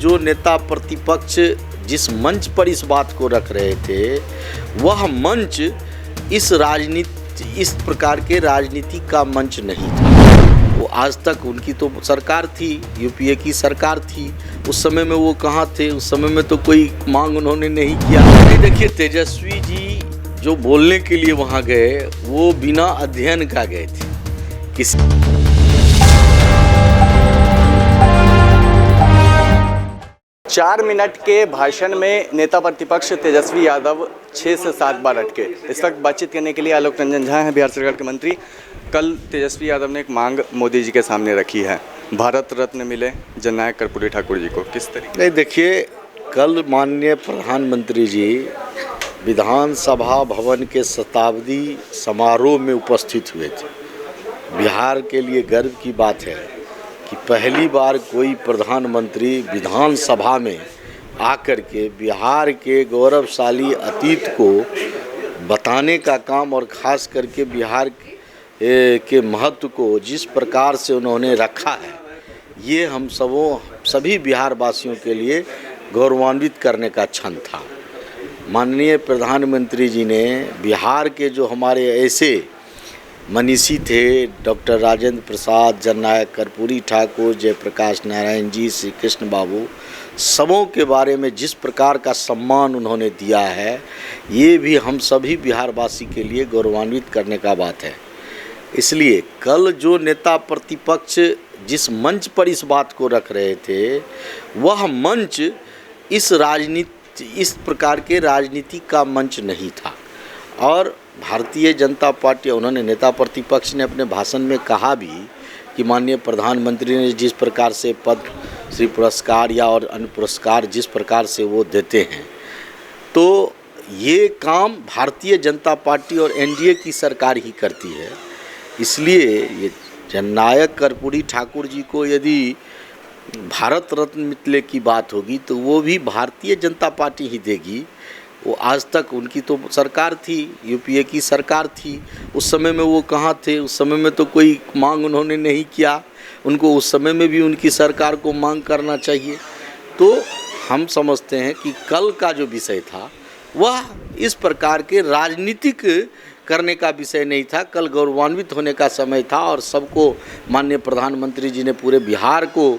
जो नेता प्रतिपक्ष जिस मंच पर इस बात को रख रहे थे, वह मंच इस प्रकार के राजनीति का मंच नहीं था। वो आज तक उनकी तो सरकार थी, यूपीए की सरकार थी। उस समय में वो कहाँ थे? उस समय में तो कोई मांग उन्होंने नहीं किया। देखिए, तेजस्वी जी जो बोलने के लिए वहाँ गए, वो बिना अध्ययन का गए थे। 4 मिनट के भाषण में नेता प्रतिपक्ष तेजस्वी यादव 6 से 7 बार अटके। इस वक्त बातचीत करने के लिए आलोक रंजन झा हैं, बिहार सरकार के मंत्री। कल तेजस्वी यादव ने एक मांग मोदी जी के सामने रखी है, भारत रत्न मिले जननायक कर्पूरी ठाकुर जी को। किस तरीके? नहीं, देखिए, कल माननीय प्रधानमंत्री जी विधानसभा भवन के शताब्दी समारोह में उपस्थित हुए थे। बिहार के लिए गर्व की बात है कि पहली बार कोई प्रधानमंत्री विधानसभा में आकर के बिहार के गौरवशाली अतीत को बताने का काम, और ख़ास करके बिहार के महत्व को जिस प्रकार से उन्होंने रखा है, ये हम सभी बिहार वासियों के लिए गौरवान्वित करने का क्षण था। माननीय प्रधानमंत्री जी ने बिहार के जो हमारे ऐसे मनीषी थे, डॉक्टर राजेंद्र प्रसाद, जननायक कर्पूरी ठाकुर, जयप्रकाश नारायण जी, श्री कृष्ण बाबू, सबों के बारे में जिस प्रकार का सम्मान उन्होंने दिया है, ये भी हम सभी बिहारवासी के लिए गौरवान्वित करने का बात है। इसलिए कल जो नेता प्रतिपक्ष जिस मंच पर इस बात को रख रहे थे, वह मंच इस प्रकार के राजनीति का मंच नहीं था। और भारतीय जनता पार्टी, उन्होंने नेता प्रतिपक्ष ने अपने भाषण में कहा भी कि माननीय प्रधानमंत्री ने जिस प्रकार से पद्म श्री पुरस्कार या और अन्य पुरस्कार जिस प्रकार से वो देते हैं, तो ये काम भारतीय जनता पार्टी और एनडीए की सरकार ही करती है। इसलिए ये जननायक कर्पूरी ठाकुर जी को यदि भारत रत्न मिलने की बात होगी तो वो भी भारतीय जनता पार्टी ही देगी। वो आज तक उनकी तो सरकार थी, यूपीए की सरकार थी। उस समय में वो कहाँ थे? उस समय में तो कोई मांग उन्होंने नहीं किया। उनको उस समय में भी उनकी सरकार को मांग करना चाहिए। तो हम समझते हैं कि कल का जो विषय था वह इस प्रकार के राजनीतिक करने का विषय नहीं था। कल गौरवान्वित होने का समय था और सबको माननीय प्रधानमंत्री जी ने पूरे बिहार को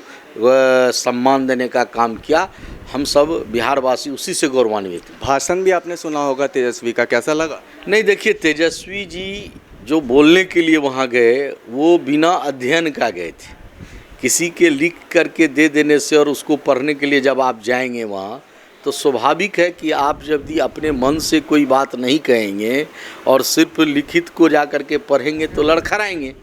सम्मान देने का काम किया। हम सब बिहारवासी उसी से गौरवान्वित। भाषण भी आपने सुना होगा तेजस्वी का, कैसा लगा? नहीं, देखिए, तेजस्वी जी जो बोलने के लिए वहाँ गए, वो बिना अध्ययन का गए थे। किसी के लिख करके दे देने से और उसको पढ़ने के लिए जब आप जाएंगे वहाँ, तो स्वाभाविक है कि आप जब भी अपने मन से कोई बात नहीं कहेंगे और सिर्फ लिखित को जा कर के पढ़ेंगे तो लड़खड़ाएंगे।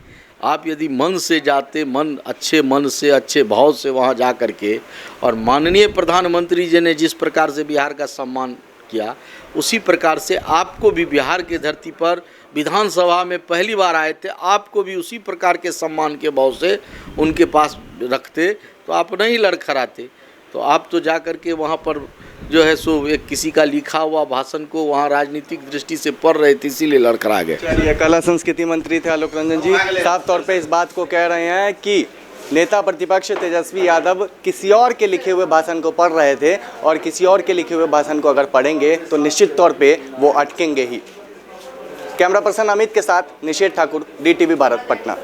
आप यदि मन से जाते, मन से अच्छे भाव से वहाँ जा कर के, और माननीय प्रधानमंत्री जी ने जिस प्रकार से बिहार का सम्मान किया, उसी प्रकार से आपको भी बिहार की धरती पर विधानसभा में पहली बार आए थे, आपको भी उसी प्रकार के सम्मान के भाव से उनके पास रखते तो आप नहीं लड़खड़ाते। तो आप तो जा कर के वहाँ पर जो है सो एक किसी का लिखा हुआ भाषण को वहाँ राजनीतिक दृष्टि से पढ़ रहे थे, इसीलिए लड़खड़ा गए। चलिए, कला संस्कृति मंत्री थे आलोक रंजन जी, साफ तौर पे इस बात को कह रहे हैं कि नेता प्रतिपक्ष तेजस्वी यादव किसी और के लिखे हुए भाषण को पढ़ रहे थे, और किसी और के लिखे हुए भाषण को अगर पढ़ेंगे तो निश्चित तौर पे वो अटकेंगे ही। कैमरा पर्सन अमित के साथ निषेध ठाकुर, DTV भारत, पटना।